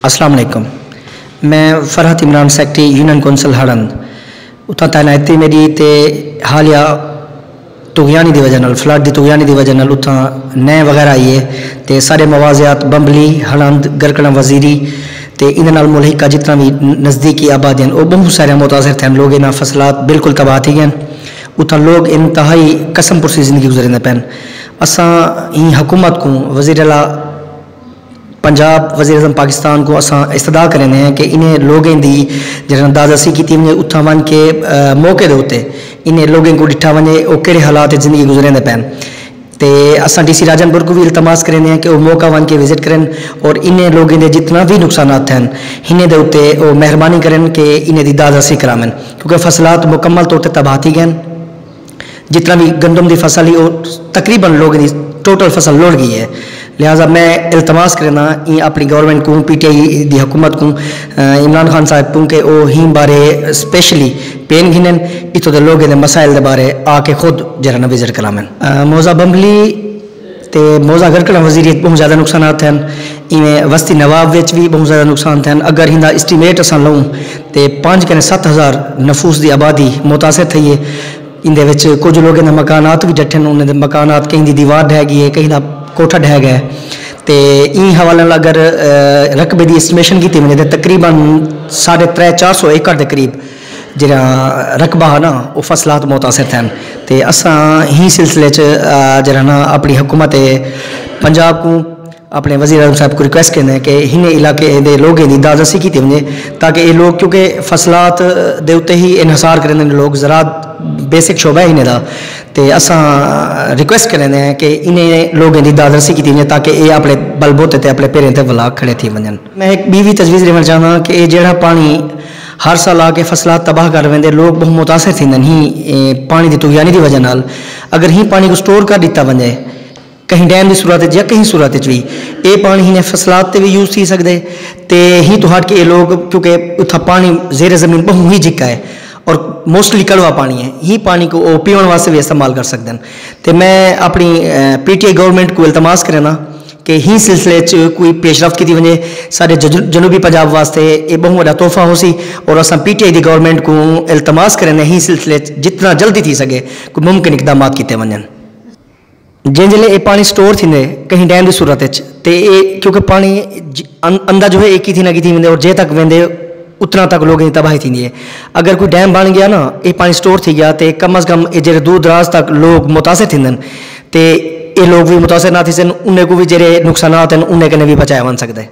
अस्सलाम वालेकुम। मैं Farhat Imran secretary union council Harand उत्थां तैनाती मेरी ते हालिया तुगयानी की वजह फ्लड की तुगयानी की वजह उत्थां नए वगैरह आई है तो सारे मवाजियात बंबली हड़ंद गरकड़ा वजीरी तो इन मुल्हिका जितना भी नज़दीकी आबादी हैं वो बहुत सारे मुतासर थे लोग इन फसलात बिल्कुल तबाह थी गए उत्थां लोग इंतहाई कसम पुरसी ज़िंदगी गुजरते पैन। असां ही हुकूमत को वज़ीर आला पंजाब वज़ीर आज़म पाकिस्तान को असां इस्तदा करें हैं कि इन्हें लोगों की जरा दादसी की वजे उत्थां वन के मौके के उत्ते इन्हें लोगों को डिठा वजे वो कड़े हालात ज़िंदगी गुजरेंदे पैन तो असां DC राजनपुर को भी इल्तमास करें हैं कि वो मौका वन के विजिट करें और इन्हें लोगों के जितना भी नुकसान हैं इन्हें दे उत्ते वो मेहरबानी करें कि इन्हें दी दादसी करावें क्योंकि फसलात मुकम्मल तौर पर तबाह थी गए। जितना भी गंदम की फसल ही वो तकरीबन लोगों की टोटल फसल लुढ़ गई है। लिहाजा मैं इल्तमास करना अपनी गवर्नमेंट को PTI की हुकूमत को इमरान खान साहब को कि वो ही बारे स्पेशली पेन गिनन इतों के लोगों के मसाइल के बारे आके खुद जरा न विजिट करावें। मौजा बंबली तो मौजा गरकड़ा वजीरी बहुत ज़्यादा नुकसान हैं इवें वस्ती नवाब विच भी बहुत ज़्यादा नुकसान हैं। अगर इनका एस्टीमेट अस लूँ तो 5-7,000 नफूस की आबादी मुतासर थी है। इंदे विच कुछ लोगों के मकानात भी डटे उन्होंने मकानात कहीं की दीवार ढह गई है कहीं का कोठा ढह गया तो इन हवाले अगर रकबे की एस्टिमेशन की वजे तो तकरीबन 350-400 एकड़ के करीब जरा रकबा है ना वो फसलात मुतासर थे तो असा ही सिलसिले जरा ना अपनी हुकूमत पंजाब को अपने वज़ीर आज़म साहब को रिक्वेस्ट करते हैं कि इन इलाके के लोगों की दादसी की वजे ताकि ये लोग क्योंकि फसलात दे उत्ते ही इन्हसार करें लोग ज़रात बेसिक शोबा है इन्हें तो असा रिक्वेस्ट करें हैं कि इन्हें लोगों की दादसी की वजे ताकि ये अपने बलबोते ते अपने पैरें ते वला खड़े थी वजन। मैं एक भी तजवीज़ देना चाहना कि ये जड़ा पानी हर साल आके फसलात तबाह कर वेंदे लोग बहुत मुतासर थी ही पानी की तुगयानी की वजह अगर ही पानी को स्टोर कर दिता वजे कहीं डैम की सूरत या कहीं सूरत भी ये पानी ही ने फसलात भी यूज़ थी सकते तो ही तो हट के ये लोग क्योंकि उतना पानी ज़ेर ज़मीन बहुत ही जिक्का है और मोस्टली कड़वा पानी है ही पानी को वो पीने वास्ते भी इस्तेमाल कर सकते हैं। तो मैं अपनी PTI गवर्नमेंट को इल्तमास करना कि ही सिलसिले कोई पेशरफ की वजह सारे जनूबी पंजाब वास्ते ये बहुत बड़ा तोहफा हो सी और अस PTI की गवर्नमेंट को इल्तमास करें ही सिलसिले जितना जल्दी थी सके कोई मुमकिन इकदाम किए वजन। जिन जिले ये पानी स्टोर थी कहीं डैम की सूरत तो ये क्योंकि पानी अंदा जो है एक ही थी ना की थी और जे तक वेंदे उतना तक लोगों की तबाही थी है। अगर कोई डैम बन गया ना ये पानी स्टोर थी गया तो कम अज़ कम जो दूर दराज तक लोग मुतासर थी तो ये लोग भी मुतासर ना थी सन उन्हें को भी जो नुकसान हैं उन्हें कने भी बचाया बन सकते।